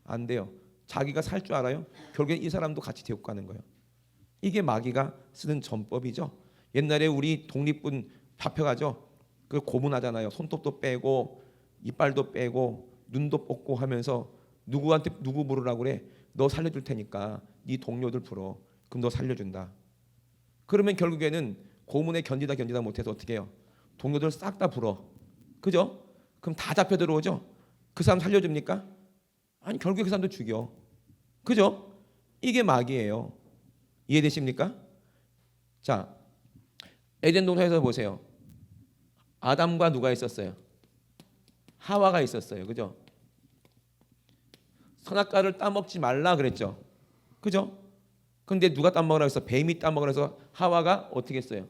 안 돼요. 자기가 살 줄 알아요? 결국에 이 사람도 같이 데리고 가는 거예요. 이게 마귀가 쓰는 전법이죠. 옛날에 우리 독립군 잡혀가죠. 그 고문하잖아요. 손톱도 빼고 이빨도 빼고 눈도 뽑고 하면서 누구한테 누구 부르라고 그래? 너 살려줄 테니까 네 동료들 불어. 그럼 너 살려준다. 그러면 결국에는 고문에 견디다 못해서 어떻게 해요? 동료들 싹 다 불어. 그죠? 그럼 다 잡혀 들어오죠? 그 사람 살려줍니까? 아니 결국에 그 사람도 죽여. 그죠? 이게 마귀예요. 이해되십니까? 자, 에덴 동산에서 보세요. 아담과 누가 있었어요? 하와가 있었어요. 그죠? 선악과를 따먹지 말라 그랬죠. 그죠? 근데 누가 따먹으라고 해서 뱀이 따먹으라고 해서 하와가 어떻게 했어요?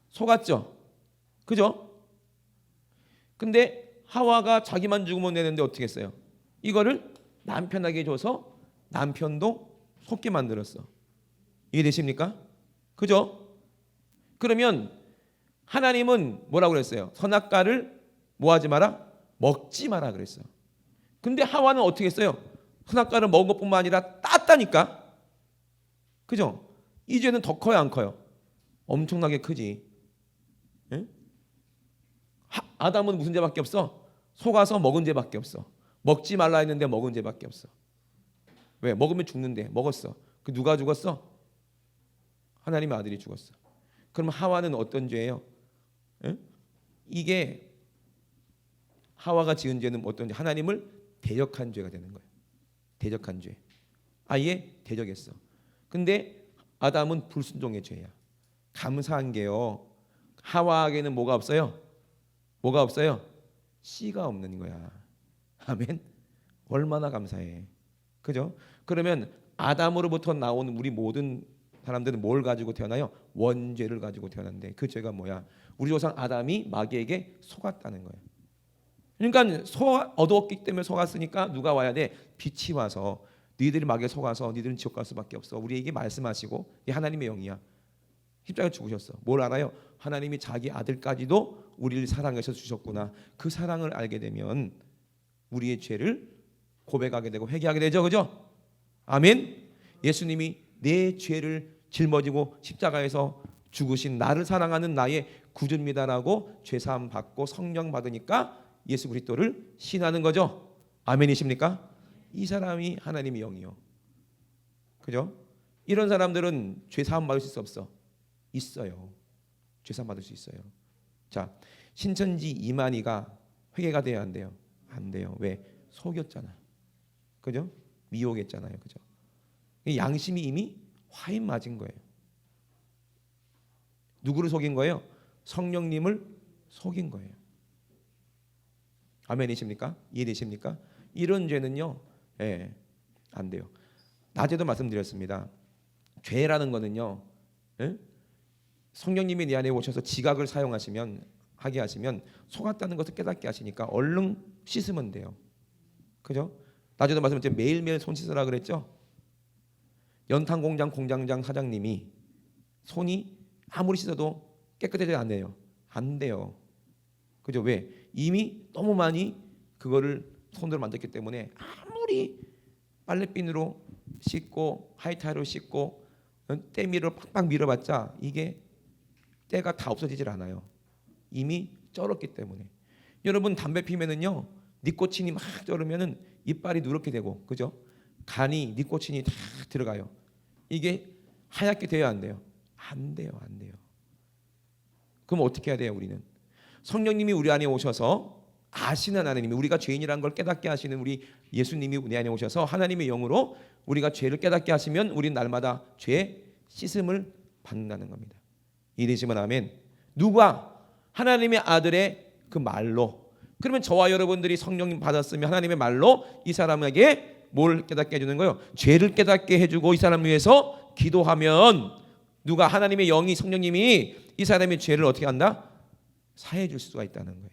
속았죠. 그죠? 근데 하와가 자기만 죽으면 되는데 어떻게 했어요? 이거를 남편에게 줘서 남편도 속게 만들었어. 이해되십니까? 그죠? 그러면 하나님은 뭐라고 그랬어요? 선악과를 뭐 하지 마라? 먹지 마라 그랬어요. 근데 하와는 어떻게 했어요? 선악과를 먹은 것뿐만 아니라 땄다니까. 그죠? 이 죄는 더 커요, 안 커요? 엄청나게 크지. 아담은 무슨 죄밖에 없어? 속아서 먹은 죄밖에 없어. 먹지 말라 했는데 먹은 죄밖에 없어. 왜? 먹으면 죽는데 먹었어. 그 누가 죽었어? 하나님의 아들이 죽었어. 그럼 하와는 어떤 죄예요? 이게 하와가 지은 죄는 어떤 죄? 하나님을 대적한 죄가 되는 거예요. 대적한 죄. 아예 대적했어. 근데 아담은 불순종의 죄야. 감사한 게요. 하와에게는 뭐가 없어요? 뭐가 없어요? 씨가 없는 거야. 아멘. 얼마나 감사해. 그죠? 그러면 아담으로부터 나온 우리 모든 사람들은 뭘 가지고 태어나요? 원죄를 가지고 태어났는데 그 죄가 뭐야? 우리 조상 아담이 마귀에게 속았다는 거예요. 그러니까 얻었기 때문에 속았으니까 누가 와야 돼? 빛이 와서 너희들이 마귀에 속아서 너희들은 지옥 갈 수밖에 없어. 우리에게 말씀하시고 이 하나님의 영이야. 십자가에 죽으셨어. 뭘 알아요? 하나님이 자기 아들까지도 우리를 사랑해서 주셨구나. 그 사랑을 알게 되면 우리의 죄를 고백하게 되고 회개하게 되죠. 그죠? 아멘. 예수님이 내 죄를 짊어지고 십자가에서 죽으신 나를 사랑하는 나의 구주입니다라고 죄사함 받고 성령 받으니까 예수 그리스도를 신하는 거죠. 아멘이십니까? 이 사람이 하나님의 영이요. 그죠? 이런 사람들은 죄사함 받을 수 없어. 있어요. 죄사함 받을 수 있어요. 자, 신천지 이만희가 회개가 돼야 안 돼요? 안 돼요. 왜? 속였잖아. 그죠? 미혹했잖아요. 그죠? 양심이 이미 화인 맞은 거예요. 누구를 속인 거예요? 성령님을 속인 거예요. 아멘이십니까? 이해되십니까? 이런 죄는요, 안 돼요. 낮에도 말씀드렸습니다. 죄라는 거는요, 성령님이 내 안에 오셔서 지각을 사용하시면 하게 하시면 속았다는 것을 깨닫게 하시니까 얼른 씻으면 돼요. 그죠? 낮에도 말씀드렸죠. 매일매일 손 씻으라 그랬죠. 연탄 공장 공장장 사장님이 손이 아무리 씻어도 깨끗해져야 안 돼요. 안 돼요. 그죠? 왜? 이미 너무 많이 그거를 손으로 만졌기 때문에 아무리 빨래비누로 씻고 하이타이로 씻고 때밀어 팍팍 밀어봤자 이게 때가 다 없어지질 않아요. 이미 쩔었기 때문에. 여러분 담배 피면은요 니코틴이 막 쩔으면은 이빨이 누렇게 되고, 그죠? 간이 니코틴이 다 들어가요. 이게 하얗게 돼야 안 돼요? 안 돼요, 안 돼요. 그럼 어떻게 해야 돼요? 우리는 성령님이 우리 안에 오셔서 아시는 하나님이, 우리가 죄인이라는 걸 깨닫게 하시는 우리 예수님이 우리 안에 오셔서 하나님의 영으로 우리가 죄를 깨닫게 하시면 우리는 날마다 죄 씻음을 받는다는 겁니다. 이해되시면 아멘. 누가? 하나님의 아들의 그 말로. 그러면 저와 여러분들이 성령님 받았으면 하나님의 말로 이 사람에게 뭘 깨닫게 해주는 거예요? 죄를 깨닫게 해주고 이 사람을 위해서 기도하면 누가? 하나님의 영이, 성령님이 이 사람의 죄를 어떻게 한다? 사해 줄 수가 있다는 거예요.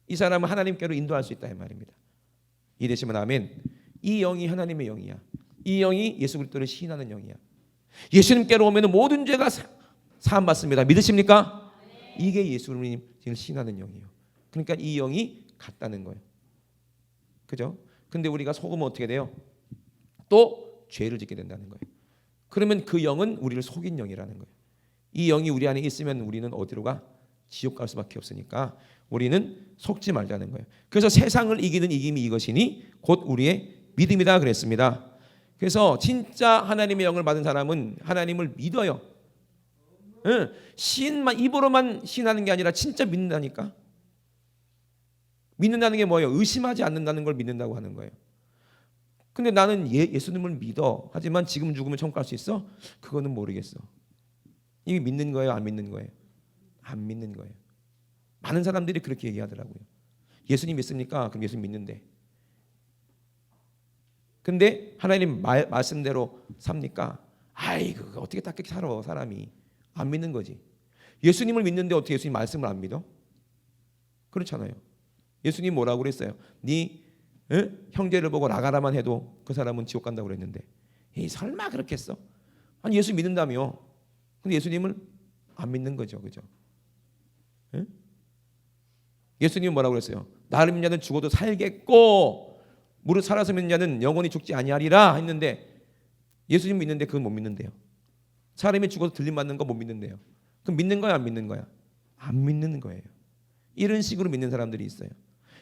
이 사람을 하나님께로 인도할 수 있다 이 말입니다. 이해되시면 아멘. 이 영이 하나님의 영이야. 이 영이 예수 그리스도를 시인하는 영이야. 예수님께로 오면 모든 죄가 사함 받습니다. 믿으십니까? 이게 예수님을 시인하는 영이에요. 그러니까 이 영이 같다는 거예요. 그죠? 근데 우리가 속으면 어떻게 돼요? 또 죄를 짓게 된다는 거예요. 그러면 그 영은 우리를 속인 영이라는 거예요. 이 영이 우리 안에 있으면 우리는 어디로 가? 지옥 갈 수밖에 없으니까 우리는 속지 말자는 거예요. 그래서 세상을 이기는 이김이 이것이니 곧 우리의 믿음이다 그랬습니다. 그래서 진짜 하나님의 영을 받은 사람은 하나님을 믿어요. 신만 입으로만 신하는 게 아니라 진짜 믿는다니까. 믿는다는 게 뭐예요? 의심하지 않는다는 걸 믿는다고 하는 거예요. 근데 나는 예수님을 믿어. 하지만 지금 죽으면 천국 갈 수 있어? 그거는 모르겠어. 이게 믿는 거예요? 안 믿는 거예요? 안 믿는 거예요. 많은 사람들이 그렇게 얘기하더라고요. 예수님 믿습니까? 그럼 예수님 믿는데. 근데 하나님 말씀대로 삽니까? 아이고 어떻게 딱 그렇게 살아 사람이. 안 믿는 거지. 예수님을 믿는데 어떻게 예수님 말씀을 안 믿어? 그렇잖아요. 예수님 뭐라고 그랬어요? 네 형제를 보고 나가라만 해도 그 사람은 지옥 간다고 그랬는데 에이 설마 그렇겠어? 아니 예수 믿는다며. 근데 예수님을 안 믿는 거죠. 그죠? 예수님은 뭐라고 그랬어요? 나를 믿는 자는 죽어도 살겠고 무릇 살아서 믿는 자는 영원히 죽지 아니하리라 했는데 예수님 믿는데 그건 못 믿는데요. 사람이 죽어서 들림받는 거 못 믿는데요. 그럼 믿는 거야 안 믿는 거야? 안 믿는 거예요. 이런 식으로 믿는 사람들이 있어요.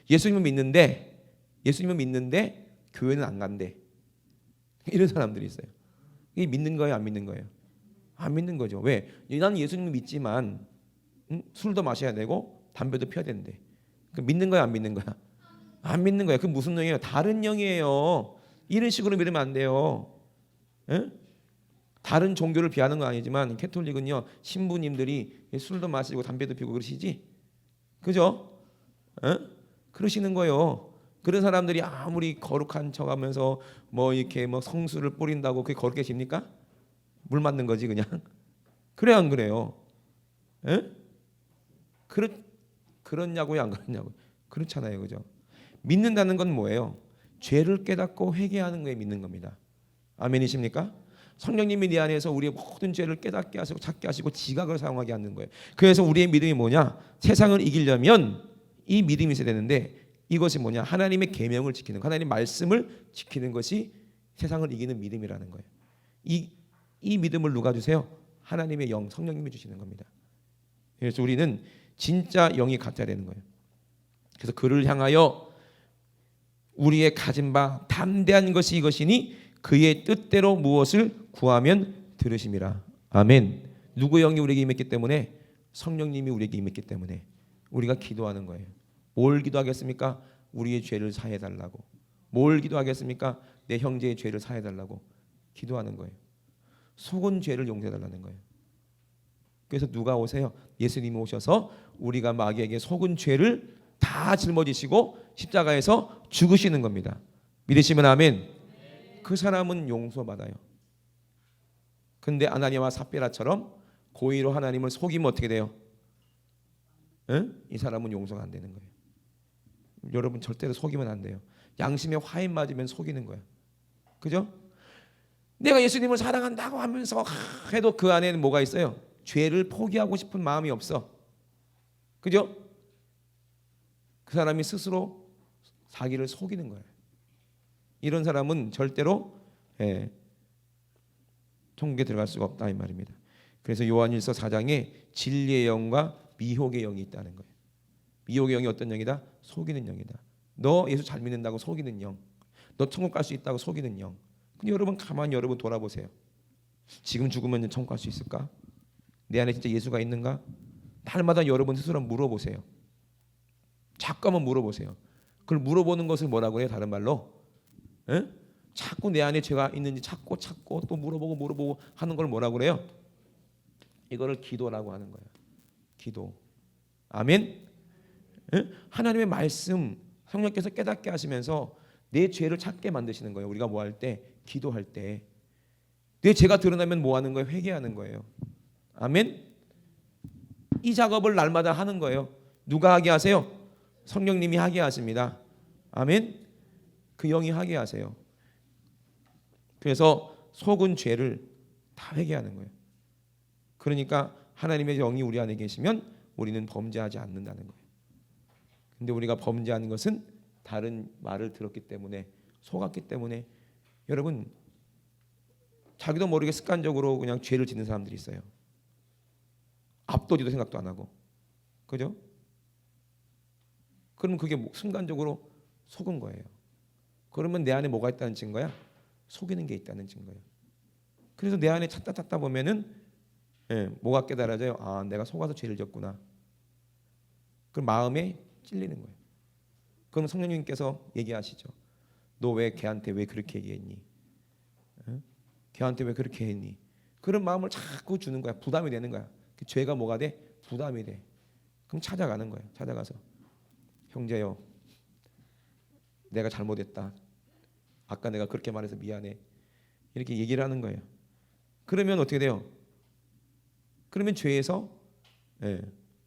예수님은 믿는데 교회는 안 간대. 이런 사람들이 있어요. 이게 믿는 거예요 안 믿는 거예요? 안 믿는 거죠. 왜? 나는 예수님을 믿지만 술도 마셔야 되고 담배도 피워야 된대. 그 믿는 거야 안 믿는 거야? 안 믿는 거야. 그 무슨 영이에요? 다른 영이에요. 이런 식으로 믿으면 안 돼요. 에? 다른 종교를 비하는 건 아니지만 캐톨릭은요 신부님들이 술도 마시고 담배도 피우고 그러시지, 그죠? 에? 그러시는 거예요. 그런 사람들이 아무리 거룩한 척하면서 뭐 이렇게 뭐 성수를 뿌린다고 그게 거룩해집니까? 물 맞는 거지 그냥. 그래 안 그래요? 에? 그렇냐고요 안 그렇냐고? 그렇잖아요, 그죠? 믿는다는 건 뭐예요? 죄를 깨닫고 회개하는 거에 믿는 겁니다. 아멘이십니까? 성령님이 내 안에서 우리의 모든 죄를 깨닫게 하시고 찾게 하시고 지각을 사용하게 하는 거예요. 그래서 우리의 믿음이 뭐냐? 세상을 이기려면 이 믿음이 있어야 되는데 이것이 뭐냐? 하나님의 계명을 지키는 거, 하나님의 말씀을 지키는 것이 세상을 이기는 믿음이라는 거예요. 이 믿음을 누가 주세요? 하나님의 영, 성령님이 주시는 겁니다. 그래서 우리는 진짜 영이 같아야 되는 거예요. 그래서 그를 향하여 우리의 가진 바 담대한 것이 이것이니 그의 뜻대로 무엇을 구하면 들으심이라. 아멘. 누구 영이 우리에게 임했기 때문에? 성령님이 우리에게 임했기 때문에 우리가 기도하는 거예요. 뭘 기도하겠습니까? 우리의 죄를 사해 달라고. 뭘 기도하겠습니까? 내 형제의 죄를 사해 달라고 기도하는 거예요. 속은 죄를 용서해 달라는 거예요. 그래서 누가 오세요? 예수님이 오셔서 우리가 마귀에게 속은 죄를 다 짊어지시고 십자가에서 죽으시는 겁니다. 믿으시면 아멘. 그 사람은 용서받아요. 근데 아나니아와 삽비라처럼 고의로 하나님을 속이면 어떻게 돼요? 응? 이 사람은 용서가 안 되는 거예요. 여러분 절대로 속이면 안 돼요. 양심에 화인 맞으면 속이는 거예요. 그죠? 내가 예수님을 사랑한다고 하면서 해도 그 안에는 뭐가 있어요? 죄를 포기하고 싶은 마음이 없어. 그죠? 그 사람이 스스로 자기를 속이는 거예요. 이런 사람은 절대로 천국에 들어갈 수가 없다 이 말입니다. 그래서 요한일서 4장에 진리의 영과 미혹의 영이 있다는 거예요. 미혹의 영이 어떤 영이다? 속이는 영이다. 너 예수 잘 믿는다고 속이는 영, 너 천국 갈 수 있다고 속이는 영. 근데 여러분 가만히 여러분 돌아보세요. 지금 죽으면 천국 갈 수 있을까? 내 안에 진짜 예수가 있는가? 날마다 여러분 스스로 물어보세요. 자꾸 한번 물어보세요. 그걸 물어보는 것을 뭐라고 해요? 다른 말로 에? 자꾸 내 안에 죄가 있는지 찾고 또 물어보고 하는 걸 뭐라고 그래요? 이거를 기도라고 하는 거예요. 기도. 아멘. 에? 하나님의 말씀 성령께서 깨닫게 하시면서 내 죄를 찾게 만드시는 거예요. 우리가 뭐 할 때? 기도할 때. 내 죄가 드러나면 뭐 하는 거예요? 회개하는 거예요. 아멘. 이 작업을 날마다 하는 거예요. 누가 하게 하세요? 성령님이 하게 하십니다. 아멘. 그 영이 하게 하세요. 그래서 속은 죄를 다 회개하는 거예요. 그러니까 하나님의 영이 우리 안에 계시면 우리는 범죄하지 않는다는 거예요. 근데 우리가 범죄하는 것은 다른 말을 들었기 때문에, 속았기 때문에. 여러분 자기도 모르게 습관적으로 그냥 죄를 짓는 사람들이 있어요. 앞도지도 생각도 안 하고. 그죠? 그러면 그게 순간적으로 속은 거예요. 그러면 내 안에 뭐가 있다는 증거야? 속이는 게 있다는 증거예요. 그래서 내 안에 찾다 보면은 뭐가 깨달아져요? 아, 내가 속아서 죄를 졌구나. 그 마음에 찔리는 거예요. 그럼 성령님께서 얘기하시죠. 너 왜 걔한테 왜 그렇게 얘기했니? 걔한테 왜 그렇게 했니? 그런 마음을 자꾸 주는 거야. 부담이 되는 거야. 그 죄가 뭐가 돼? 부담이 돼. 그럼 찾아가는 거예요. 찾아가서 형제요, 내가 잘못했다. 아까 내가 그렇게 말해서 미안해. 이렇게 얘기를 하는 거예요. 그러면 어떻게 돼요? 그러면 죄에서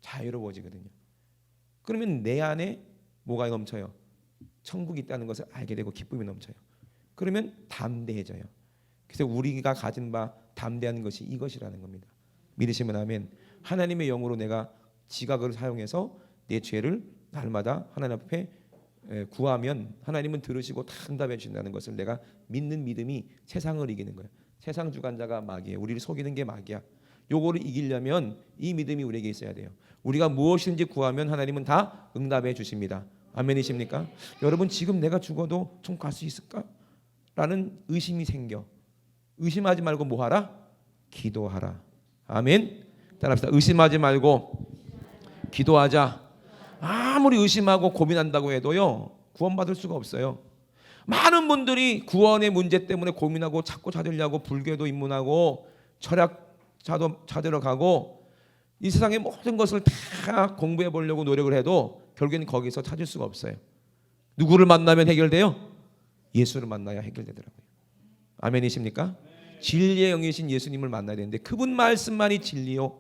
자유로워지거든요. 그러면 내 안에 뭐가 넘쳐요? 천국이 있다는 것을 알게 되고 기쁨이 넘쳐요. 그러면 담대해져요. 그래서 우리가 가진 바 담대한 것이 이것이라는 겁니다. 믿으시면 아멘. 하나님의 영으로 내가 지각을 사용해서 내 죄를 날마다 하나님 앞에 구하면 하나님은 들으시고 다 응답해 주신다는 것을 내가 믿는 믿음이 세상을 이기는 거예요. 세상 주관자가 마귀예요. 우리를 속이는 게 마귀야. 요거를 이기려면 이 믿음이 우리에게 있어야 돼요. 우리가 무엇인지 구하면 하나님은 다 응답해 주십니다. 아멘이십니까? 여러분 지금 내가 죽어도 천국 갈 수 있을까? 라는 의심이 생겨. 의심하지 말고 뭐 하라? 기도하라. 아멘. 따라합시다. 의심하지 말고 기도하자. 아무리 의심하고 고민한다고 해도요 구원받을 수가 없어요. 많은 분들이 구원의 문제 때문에 고민하고 찾고 찾으려고 불교도 입문하고 철학자도 찾으러 가고 이 세상의 모든 것을 다 공부해 보려고 노력을 해도 결국엔 거기서 찾을 수가 없어요. 누구를 만나면 해결돼요? 예수를 만나야 해결되더라고요. 아멘이십니까? 진리의 영이신 예수님을 만나야 되는데 그분 말씀만이 진리요,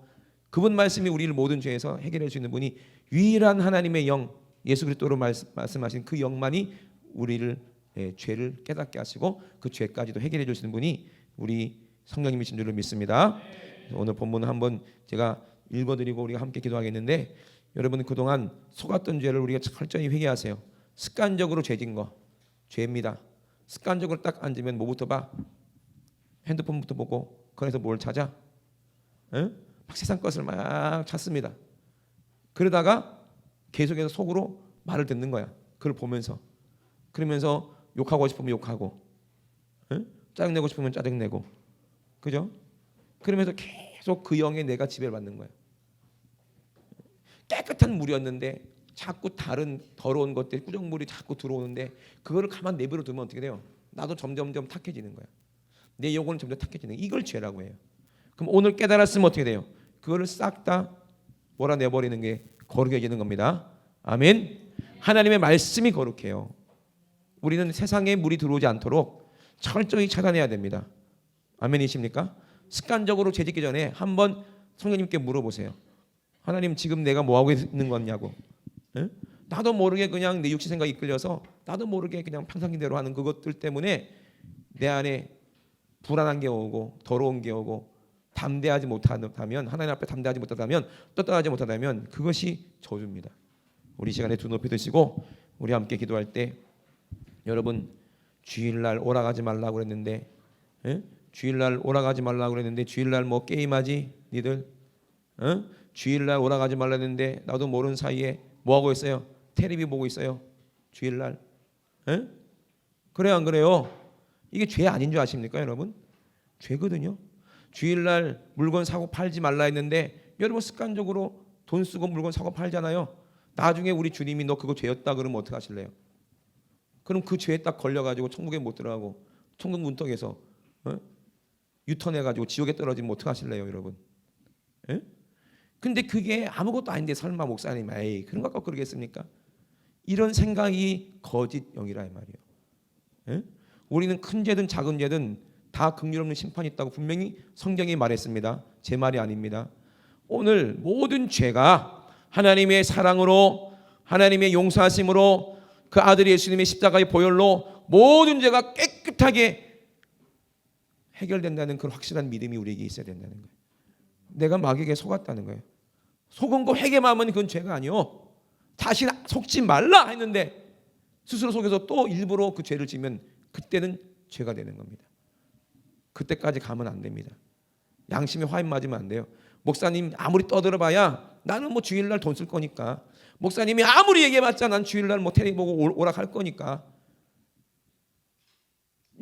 그분 말씀이 우리를 모든 죄에서 해결해 줄 수 있는 분이 유일한 하나님의 영 예수 그리스도로 말씀하신 그 영만이 우리를 죄를 깨닫게 하시고 그 죄까지도 해결해 주시는 분이 우리 성령님이신 줄을 믿습니다. 오늘 본문을 한번 제가 읽어드리고 우리가 함께 기도하겠는데, 여러분 그동안 속았던 죄를 우리가 철저히 회개하세요. 습관적으로 죄진 거 죄입니다. 습관적으로 딱 앉으면 뭐부터 봐? 핸드폰부터 보고 거기서 뭘 찾아? 막 세상 것을 막 찾습니다. 그러다가 계속해서 속으로 말을 듣는 거야. 그걸 보면서. 그러면서 욕하고 싶으면 욕하고, 짜증내고 싶으면 짜증내고, 그죠? 그러면서 계속 그 영에 내가 지배를 받는 거야. 깨끗한 물이었는데 자꾸 다른 더러운 것들, 꾸정물이 자꾸 들어오는데 그거를 가만 내버려 두면 어떻게 돼요? 나도 점점점 탁해지는 거야. 내 영혼은 점점 탁해지는 거야. 이걸 죄라고 해요. 그럼 오늘 깨달았으면 어떻게 돼요? 그거를 싹 다 몰아내버리는 게 거룩해지는 겁니다. 아멘. 하나님의 말씀이 거룩해요. 우리는 세상에 물이 들어오지 않도록 철저히 차단해야 됩니다. 아멘이십니까? 습관적으로 죄짓기 전에 한번 성령님께 물어보세요. 하나님 지금 내가 뭐하고 있는 거냐고. 나도 모르게 그냥 내 육신 생각이 이끌려서 나도 모르게 그냥 평상시대로 하는 그것들 때문에 내 안에 불안한 게 오고 더러운 게 오고 담대하지 못하다면, 하나님 앞에 담대하지 못하다면, 떳떳하지 못하다면 그것이 저주입니다. 우리 시간에 두 높이 드시고 우리 함께 기도할 때, 여러분 주일날 오락하지 말라고 그랬는데, 주일날 오락하지 말라고 그랬는데 주일날 뭐 게임하지 니들? 주일날 오락하지 말라 했는데 나도 모르는 사이에 뭐 하고 있어요? 텔레비 보고 있어요. 주일날. 그래요 안 그래요? 이게 죄 아닌 줄 아십니까 여러분? 죄거든요. 주일날 물건 사고 팔지 말라 했는데 여러분 습관적으로 돈 쓰고 물건 사고 팔잖아요. 나중에 우리 주님이 너 그거 죄였다 그러면 어떻게 하실래요? 그럼 그 죄에 딱 걸려가지고 천국에 못 들어가고 천국 문턱에서 유턴해가지고 지옥에 떨어지면 어떻게 하실래요 여러분? 근데 그게 아무것도 아닌데 설마 목사님 에이 그런 것 갖고 그러겠습니까? 이런 생각이 거짓 영이라 이 말이에요. 우리는 큰 죄든 작은 죄든 다 긍휼 없는 심판이 있다고 분명히 성경이 말했습니다. 제 말이 아닙니다. 오늘 모든 죄가 하나님의 사랑으로, 하나님의 용서하심으로, 그 아들 예수님의 십자가의 보혈로 모든 죄가 깨끗하게 해결된다는 그런 확실한 믿음이 우리에게 있어야 된다는 거예요. 내가 마귀에게 속았다는 거예요. 속은 거 회개만 하면 그건 죄가 아니요. 다시 속지 말라 했는데 스스로 속여서 또 일부러 그 죄를 지면 그때는 죄가 되는 겁니다. 그때까지 가면 안 됩니다. 양심에 화인 맞으면 안 돼요. 목사님 아무리 떠들어봐야 나는 뭐 주일날 돈 쓸 거니까, 목사님이 아무리 얘기해봤자 난 주일날 뭐 텔레비 보고 오락할 거니까.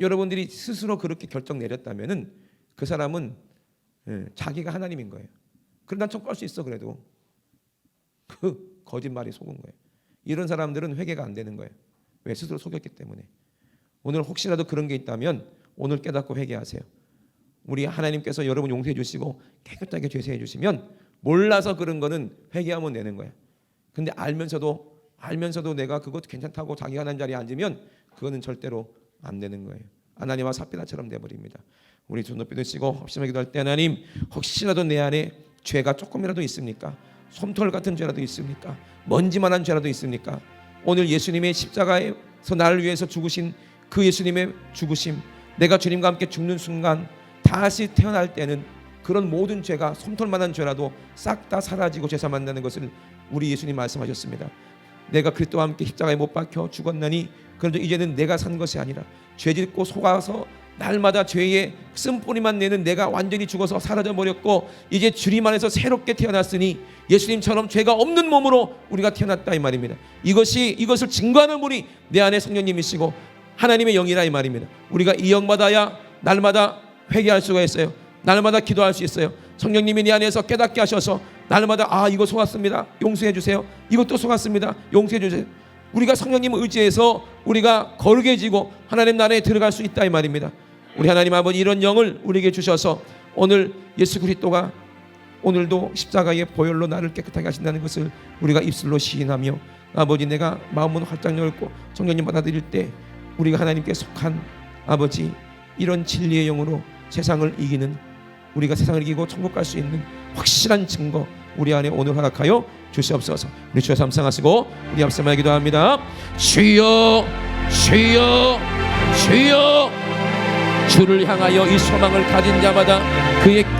여러분들이 스스로 그렇게 결정 내렸다면은 그 사람은 자기가 하나님인 거예요. 그럼 난 천국 갈 수 있어 그래도. 그 거짓말이 속은 거예요. 이런 사람들은 회개가 안 되는 거예요. 왜? 스스로 속였기 때문에. 오늘 혹시라도 그런 게 있다면 오늘 깨닫고 회개하세요. 우리 하나님께서 여러분 용서해 주시고 깨끗하게 죄사해 주시면 몰라서 그런 거는 회개하면 되는 거예요. 근데 알면서도 내가 그것도 괜찮다고 자기가 하는 자리에 앉으면 그거는 절대로 안 되는 거예요. 아나니와 삽비라처럼 돼버립니다. 우리 두 높이 드시고 합심하게 기도할 때, 하나님 혹시라도 내 안에 죄가 조금이라도 있습니까? 솜털 같은 죄라도 있습니까? 먼지만한 죄라도 있습니까? 오늘 예수님의 십자가에서 나를 위해서 죽으신 그 예수님의 죽으심, 내가 주님과 함께 죽는 순간 다시 태어날 때는 그런 모든 죄가 솜털만한 죄라도 싹 다 사라지고 죄사 만나는 것을 우리 예수님 말씀하셨습니다. 내가 그리스도와 함께 십자가에 못 박혀 죽었나니 그런데 이제는 내가 산 것이 아니라 죄짓고 속아서 날마다 죄의 쓴뿌리만 내는 내가 완전히 죽어서 사라져버렸고 이제 주님 안에서 새롭게 태어났으니 예수님처럼 죄가 없는 몸으로 우리가 태어났다 이 말입니다. 이것을 증거하는 분이 내 안에 성령님이시고 하나님의 영이라 이 말입니다. 우리가 이 영 받아야 날마다 회개할 수가 있어요. 날마다 기도할 수 있어요. 성령님이 내 안에서 깨닫게 하셔서 날마다 이거 속았습니다, 용서해 주세요. 이것도 속았습니다, 용서해 주세요. 우리가 성령님을 의지해서 우리가 거룩해지고 하나님 나라에 들어갈 수 있다 이 말입니다. 우리 하나님 아버지 이런 영을 우리에게 주셔서 오늘 예수 그리스도가 오늘도 십자가의 보혈로 나를 깨끗하게 하신다는 것을 우리가 입술로 시인하며 아버지 내가 마음은 활짝 열고 성령님 받아들일 때 우리가 하나님께 속한 아버지 이런 진리의 영으로 세상을 이기는, 우리가 세상을 이기고 천국 갈 수 있는 확실한 증거 우리 안에 오늘 허락하여 주시옵소서. 우리 주여 삼상하시고 우리 앞서만 기도합니다. 주여 주여 주여. 주를 향하여 이 소망을 가진 자마다 그의